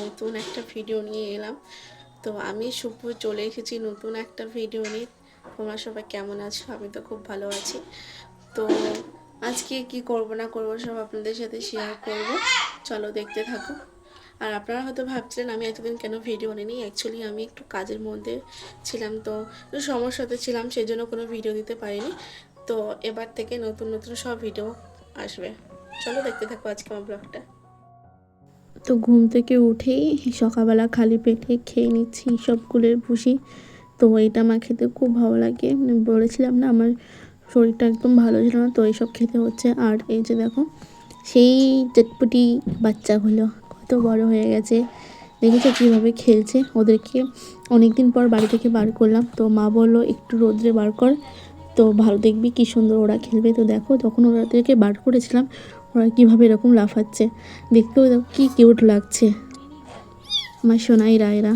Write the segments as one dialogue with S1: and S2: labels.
S1: নতুন একটা ভিডিও নিয়ে এলাম। তো আমি শুভ চলে এসেছি নতুন একটা ভিডিও নিয়ে। তোমরা সবাই কেমন আছো? আমি তো খুব ভালো আছি। তো আজকে কি করব না করব সব আপনাদের সাথে শেয়ার করব, চলো দেখতে থাকো। আর আপনারা হয়তো ভাবছিলেন আমি এতদিন কেন ভিডিও নিইনি। অ্যাকচুয়ালি আমি একটু কাজের মধ্যে ছিলাম, তো সমস্যাতে ছিলাম, সেই জন্য কোনো ভিডিও দিতে পারিনি। তো এবার থেকে নতুন নতুন সব ভিডিও আসবে, চলো দেখতে থাকো আজকে আমার ব্লগটা। তো ঘুম থেকে উঠেই সকালবেলা খালি পেটে খেয়ে নিচ্ছি সব কুলের ভুসি। তো এটা আমার খেতে খুব ভালো লাগে, বলেছিলাম না আমার শরীরটা একদম ভালো ছিল না, তো এইসব খেতে হচ্ছে। আর এই যে দেখো সেই চটপটি বাচ্চাগুলো কত বড় হয়ে গেছে, দেখেছো কীভাবে খেলছে। ওদেরকে অনেক দিন পর বাড়ি থেকে বার করলাম, তো মা বললো একটু রোদ্রে বার কর, তো ভালো দেখবি কী সুন্দর ওরা খেলবে। তো দেখো যখন ওদেরকে বার করেছিলাম ওরা কীভাবে এরকম লাফাচ্ছে, দেখতেও দেখো কী কিউট লাগছে আমার সোনাই রায়রা।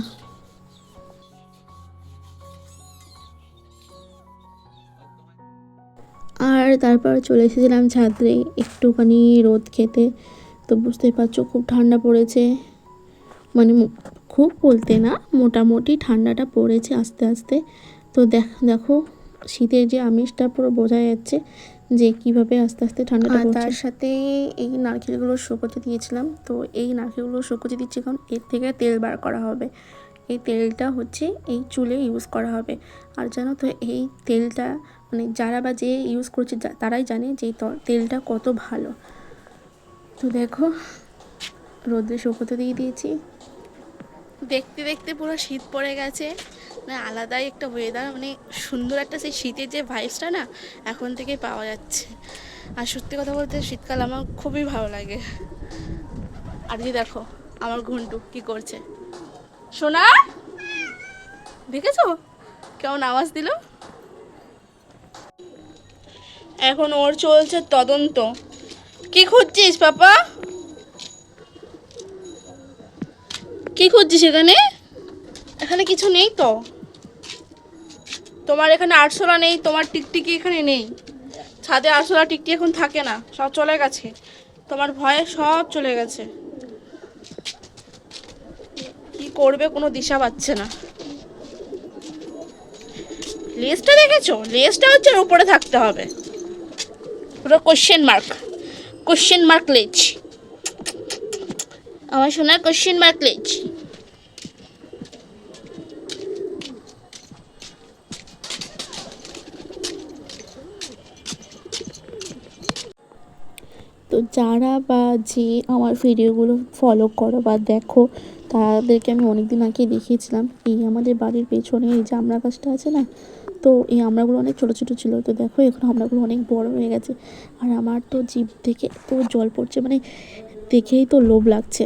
S1: আর তারপর চলে এসেছিলাম ছাদে একটুখানি রোদ খেতে। তো বুঝতেই পারছো খুব ঠান্ডা পড়েছে, মানে খুব বলতে না, মোটামুটি ঠান্ডাটা পড়েছে আস্তে আস্তে। তো দেখো শীতের যে আমেজটা পুরো বোঝা যাচ্ছে যে কীভাবে আস্তে আস্তে ঠান্ডাটা পড়ছে। তার সাথে এই নারকেলগুলো শুকোতে দিয়েছিলাম, তো এই নারকেলগুলো শুকোতে দিচ্ছি কারণ এর থেকে তেল বার করা হবে। এই তেলটা হচ্ছে এই চুলে ইউজ করা হবে। আর জানো তো এই তেলটা মানে যারা বা যে ইউজ করছে তারাই জানে যে তেলটা কত ভালো। তো দেখো রোদে শুকোতে দিয়ে দিয়েছি, দেখতে দেখতে পুরো শীত পড়ে গেছে, মানে আলাদাই একটা ওয়েদার, মানে সুন্দর একটা সেই শীতের যে ভাইবসটা না এখন থেকেই পাওয়া যাচ্ছে। আর সত্যি কথা বলতে শীতকাল আমার খুবই ভালো লাগে। আর যে দেখো আমার ঘন্টু কি করছে, সোনা দেখেছো কেমন আওয়াজ দিল। এখন ওর চলছে তদন্ত। কি খুঁজছিস পাপা, কি খুঁজছিস এখানে? এখানে কিছু নেই তো, তোমার এখানে আরশোলা নেই, তোমার টিকটিকি এখানে নেই। ছাদে আরশোলা টিকটি এখন থাকে না, সব চলে গেছে, তোমার ভয়ে সব চলে গেছে। কি করবে কোনো দিশা পাচ্ছে না। লেজটা দেখেছো, লেজটা হচ্ছে উপরে থাকতে হবে, পুরো কোশ্চেন মার্ক লেজ, আমার সোনার কোশ্চেন মার্ক লেজ। তো যারা বা যে আমার ভিডিওগুলো ফলো করো বা দেখো তাদেরকে আমি অনেক দিন আগে দেখিয়েছিলাম এই আমাদের বাড়ির পেছনে এই যে আমড়া গাছটা আছে না, তো এই আমড়াগুলো অনেক ছোটো ছোটো ছিল। তো দেখো এখন আমড়াগুলো অনেক বড় হয়ে গেছে। আর আমার তো জিভ থেকে এত জল পড়ছে, মানে দেখেই তো লোভ লাগছে।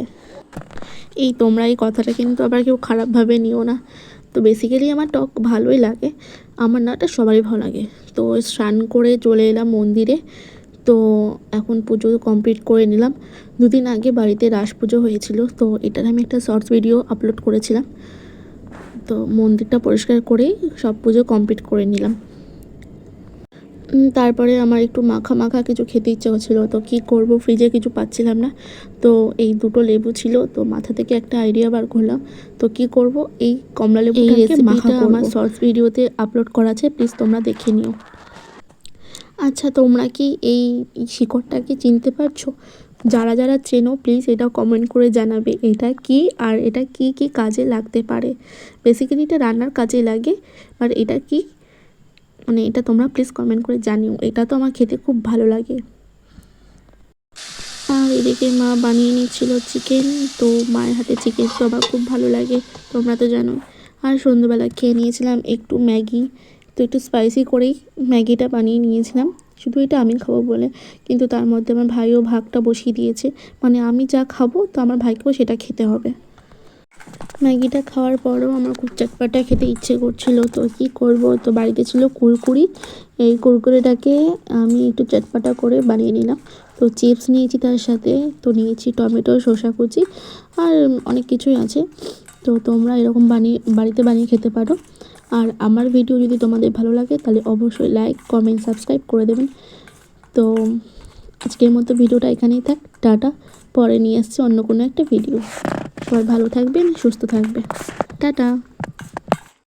S1: এই তোমরা এই কথাটা কিন্তু আবার কেউ খারাপভাবে নিও না। তো বেসিক্যালি আমার টক ভালোই লাগে, আমার না এটা সবারই ভালো লাগে। তো স্নান করে চলে এলাম মন্দিরে। তো এখন পুজো কমপ্লিট করে নিলাম। দুদিন আগে বাড়িতে রাস পুজো হয়েছিল, তো এটার আমি একটা শর্টস ভিডিও আপলোড করেছিলাম। তো মন্দিরটা পরিষ্কার করেই সব পুজো কমপ্লিট করে নিলাম। তারপরে আমার একটু মাখা মাখা কিছু খেতে ইচ্ছে হচ্ছিলো, তো কী করব, ফ্রিজে কিছু পাচ্ছিলাম না। তো এই দুটো লেবু ছিল, তো মাথা থেকে একটা আইডিয়া বার করলাম। তো কি করব, এই কমলা লেবুটাকে মাখা আমার শর্টস ভিডিওতে আপলোড করা আছে, প্লিজ তোমরা দেখে নিও। আচ্ছা তোমরা কি এই শিকড়টাকে চিনতে পারছো? যারা যারা চেনো প্লিজ এটা কমেন্ট করে জানাবে এটা কি আর এটা কি কি কাজে লাগতে পারে। বেসিক্যালি এটা রান্নার কাজে লাগে, আর এটা কি মানে এটা তোমরা প্লিজ কমেন্ট করে জানিও। এটা তো আমার খেতে খুব ভালো লাগে। আর এদিকে মা বানিয়ে নিচ্ছিল চিকেন, তো মায়ের হাতে চিকেন তো আমার খুব ভালো লাগে, তোমরা তো জানো। আর সন্ধ্যাবেলা খেয়ে নিয়েছিলাম একটু ম্যাগি, তো একটু স্পাইসি করেই ম্যাগিটা বানিয়ে নিয়েছিলাম, শুধু এটা আমি খাবো বলে। কিন্তু তার মধ্যে আমার ভাইও ভাগটা বসিয়ে দিয়েছে, মানে আমি যা খাবো তো আমার ভাইকেও সেটা খেতে হবে। ম্যাগিটা খাওয়ার পরও আমার খুব চটপাটা খেতে ইচ্ছে করছিল, তো কী করব, তো বাড়িতে ছিল কুরকুরি, এই কুরকুরিটাকে আমি একটু চটপাটা করে বানিয়ে নিলাম। তো চিপস নিয়েছি তার সাথে, তো নিয়েছি টমেটো, শসা কুচি আর অনেক কিছুই আছে। তো তোমরা এরকম বাড়িতে বানিয়ে খেতে পারো। আর আমার ভিডিও যদি তোমাদের ভালো লাগে তাহলে অবশ্যই লাইক, কমেন্ট, সাবস্ক্রাইব করে দেবেন। তো আজকের মতো ভিডিওটা এখানেই থাক, টাটা। পরে নিয়ে আসছি অন্য কোনো একটা ভিডিও।
S2: সবাই ভালো থাকবেন, সুস্থ থাকবেন। টাটা।